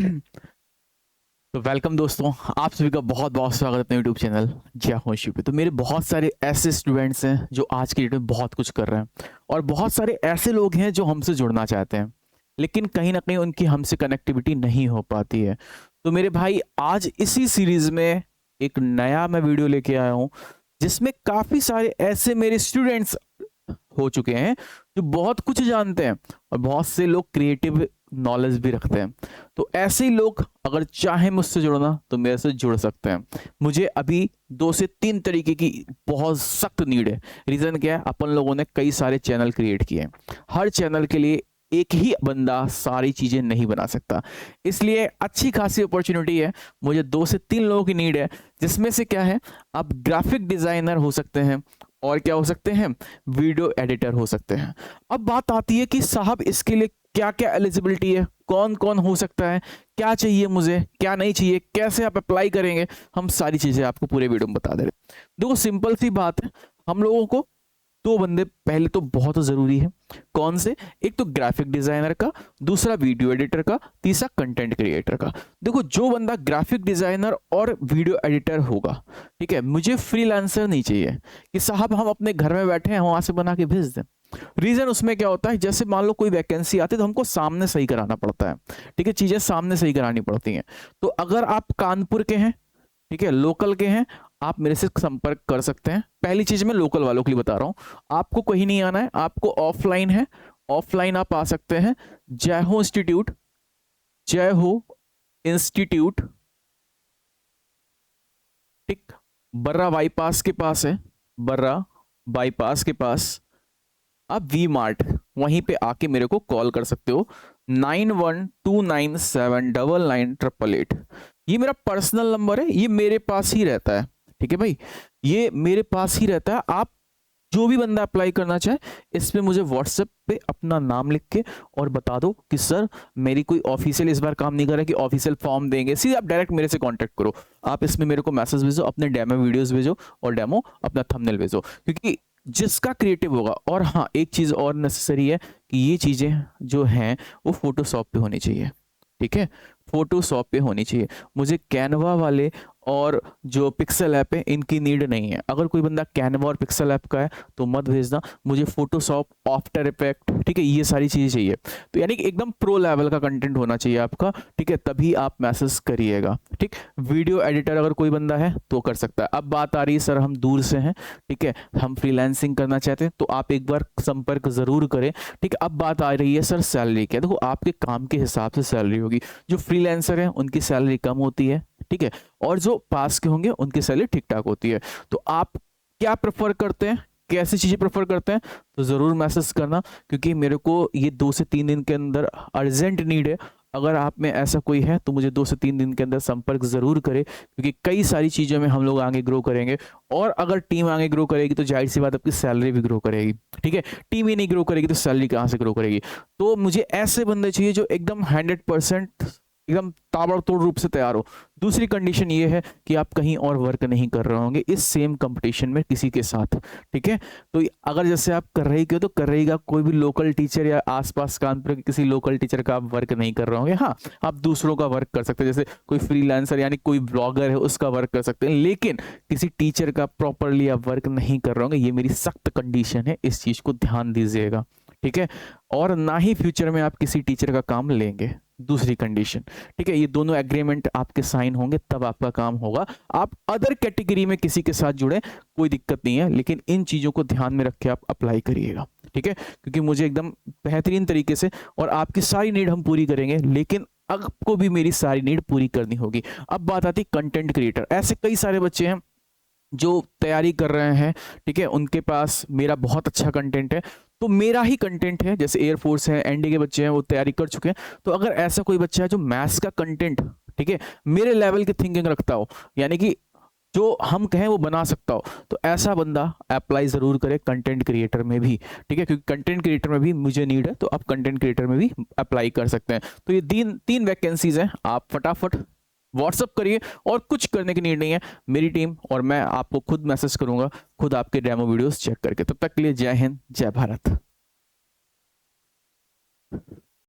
तो वेलकम दोस्तों, आप सभी का बहुत बहुत स्वागत है अपने यूट्यूब चैनल जय होशी पे। तो मेरे बहुत सारे ऐसे स्टूडेंट्स हैं जो आज की डेट में बहुत कुछ कर रहे हैं, और बहुत सारे ऐसे लोग हैं जो हमसे जुड़ना चाहते हैं, लेकिन कहीं ना कहीं उनकी हमसे कनेक्टिविटी नहीं हो पाती है। तो मेरे भाई, आज इसी सीरीज में एक नया मैं वीडियो लेके आया हूँ, जिसमें काफ़ी सारे ऐसे मेरे स्टूडेंट्स हो चुके हैं जो बहुत कुछ जानते हैं, और बहुत से लोग क्रिएटिव नॉलेज भी रखते हैं। तो ऐसे ही लोग अगर चाहे मुझसे जुड़ना तो मेरे से जुड़ सकते हैं। मुझे अभी 2 से 3 तरीके की बहुत सख्त नीड है। रीज़न क्या है? अपन लोगों ने कई सारे चैनल क्रिएट किए हैं। हर चैनल के लिए एक ही बंदा सारी चीज़ें नहीं बना सकता, इसलिए अच्छी खासी अपॉर्चुनिटी है। मुझे 2 से 3 लोगों की नीड है, जिसमें से क्या है, आप ग्राफिक डिज़ाइनर हो सकते हैं, और क्या हो सकते हैं, वीडियो एडिटर हो सकते हैं। अब बात आती है कि साहब इसके लिए क्या क्या एलिजिबिलिटी है, कौन कौन हो सकता है, क्या चाहिए मुझे, क्या नहीं चाहिए, कैसे आप अप्लाई करेंगे, हम सारी चीजें आपको पूरे वीडियो में बता दे रहे हैं। देखो, सिंपल सी बात है, हम लोगों को 2 बंदे पहले तो बहुत जरूरी है। कौन से? एक तो ग्राफिक डिजाइनर का, दूसरा वीडियो एडिटर का, तीसरा कंटेंट क्रिएटर का। देखो, जो बंदा ग्राफिक डिजाइनर और वीडियो एडिटर होगा, ठीक है, मुझे फ्रीलांसर नहीं चाहिए कि साहब हम अपने घर में बैठे हैं वहां से बना के भेज दें। रीजन उसमें क्या होता है, जैसे मान लो कोई वैकेंसी आती है तो हमको सामने सही कराना पड़ता है। ठीक है, चीजें सामने सही करानी पड़ती हैं। तो अगर आप कानपुर के हैं, ठीक है, लोकल के हैं, आप मेरे से संपर्क कर सकते हैं। पहली चीज मैं लोकल वालों के लिए बता रहा हूं, आपको कहीं नहीं आना है, आपको ऑफलाइन है। ऑफलाइन आप आ सकते हैं जय हो इंस्टीट्यूट, जय हो इंस्टीट्यूट, ठीक, बर्रा बाईपास के पास है, बर्रा बाईपास के पास। आप वी मार्ट वहीं पे आके मेरे को कॉल कर सकते हो, 9129799888। ये मेरा पर्सनल नंबर है, ये मेरे पास ही रहता है। ठीक है भाई, ये मेरे पास ही रहता है। आप जो भी बंदा अप्लाई करना चाहे, इस पे मुझे व्हाट्सएप पे अपना नाम लिख के और बता दो कि सर मेरी कोई ऑफिशियल इस बार काम नहीं कर रहा कि ऑफिशियल फॉर्म देंगे, सीधे आप डायरेक्ट मेरे से कांटेक्ट करो। आप इसमें मेरे को मैसेज भेजो, अपने डेमो वीडियोस भेजो, और डेमो अपना थंबनेल भेजो, क्योंकि जिसका क्रिएटिव होगा। और हाँ, एक चीज और नेसेसरी है कि ये चीजें जो हैं वो फोटोशॉप पे होनी चाहिए। ठीक है, फोटोशॉप पे होनी चाहिए। मुझे कैनवा वाले और जो पिक्सल ऐप है इनकी नीड नहीं है। अगर कोई बंदा कैनवा और पिक्सल ऐप का है तो मत भेजना, मुझे फोटोशॉप, आफ्टर इफेक्ट, ठीक है, ये सारी चीजें चाहिए। तो यानी कि एकदम प्रो लेवल का कंटेंट होना चाहिए आपका, ठीक है, तभी आप मैसेज करिएगा। ठीक, वीडियो एडिटर अगर कोई बंदा है तो कर सकता है। अब बात आ रही है, सर हम दूर से हैं, ठीक है, हम फ्रीलांसिंग करना चाहते हैं, तो आप एक बार संपर्क जरूर करें। ठीक है, अब बात आ रही है सर सैलरी क्या। देखो, आपके काम के हिसाब से सैलरी होगी। जो फ्रीलांसर है उनकी सैलरी कम होती है, ठीक है, और जो पास के होंगे उनकी सैलरी ठीक ठाक होती है। तो आप क्या प्रेफर करते हैं, कैसी चीजें प्रेफर करते हैं, तो जरूर मैसेज करना, क्योंकि मेरे को ये 2 से 3 दिन के अंदर अर्जेंट नीड है। अगर आप में ऐसा कोई है तो मुझे 2 से 3 दिन के अंदर संपर्क जरूर करें, क्योंकि कई सारी चीजों में हम लोग आगे ग्रो करेंगे। और अगर टीम आगे ग्रो करेगी तो जाहिर सी बात आपकी सैलरी भी ग्रो करेगी। ठीक है, टीम ही नहीं ग्रो करेगी तो सैलरी कहाँ से ग्रो करेगी। तो मुझे ऐसे बंदे चाहिए जो एकदम 100% एकदम ताबड़तोड़ रूप से तैयार हो। दूसरी कंडीशन ये है कि आप कहीं और वर्क नहीं कर रहे होंगे इस सेम कंपटीशन में किसी के साथ। ठीक है, तो अगर जैसे आप कर रही हो तो कर रहीगा, कोई भी लोकल टीचर या आसपास कानपुर के किसी लोकल टीचर का आप वर्क नहीं कर रहे होंगे। हाँ, आप दूसरों का वर्क कर सकते हैं, जैसे कोई फ्रीलांसर यानी कोई ब्लॉगर है उसका वर्क कर सकते हैं, लेकिन किसी टीचर का प्रॉपरली आप वर्क नहीं कर रहे होंगे। ये मेरी सख्त कंडीशन है, इस चीज को ध्यान दीजिएगा। ठीक है, और ना ही फ्यूचर में आप किसी टीचर का काम लेंगे, दूसरी कंडीशन। ठीक है, ये दोनों एग्रीमेंट आपके साइन होंगे तब आपका काम होगा। आप अदर कैटेगरी में किसी के साथ जुड़े, कोई दिक्कत नहीं है, लेकिन इन चीजों को ध्यान में रख के आप अप्लाई करिएगा। ठीक है, क्योंकि मुझे एकदम बेहतरीन तरीके से, और आपकी सारी नीड हम पूरी करेंगे, लेकिन आपको भी मेरी सारी नीड पूरी करनी होगी। अब बात आती कंटेंट क्रिएटर। ऐसे कई सारे बच्चे हैं जो तैयारी कर रहे हैं, ठीक है, उनके पास मेरा बहुत अच्छा कंटेंट है, तो मेरा ही कंटेंट है। जैसे एयरफोर्स है, एनडी के बच्चे हैं, वो तैयारी कर चुके हैं। तो अगर ऐसा कोई बच्चा है जो मैथ्स का कंटेंट, ठीक है, मेरे लेवल की थिंकिंग रखता हो, यानी कि जो हम कहें वो बना सकता हो, तो ऐसा बंदा अप्लाई जरूर करे कंटेंट क्रिएटर में भी। ठीक है, क्योंकि कंटेंट क्रिएटर में भी मुझे नीड है, तो आप कंटेंट क्रिएटर में भी अप्लाई कर सकते हैं। तो ये तीन वैकेंसीज हैं, आप फटाफट व्हाट्सअप करिए, और कुछ करने की नीड नहीं है। मेरी टीम और मैं आपको खुद मैसेज करूंगा, खुद आपके डेमो वीडियोस चेक करके। तब तक के लिए जय हिंद, जय भारत।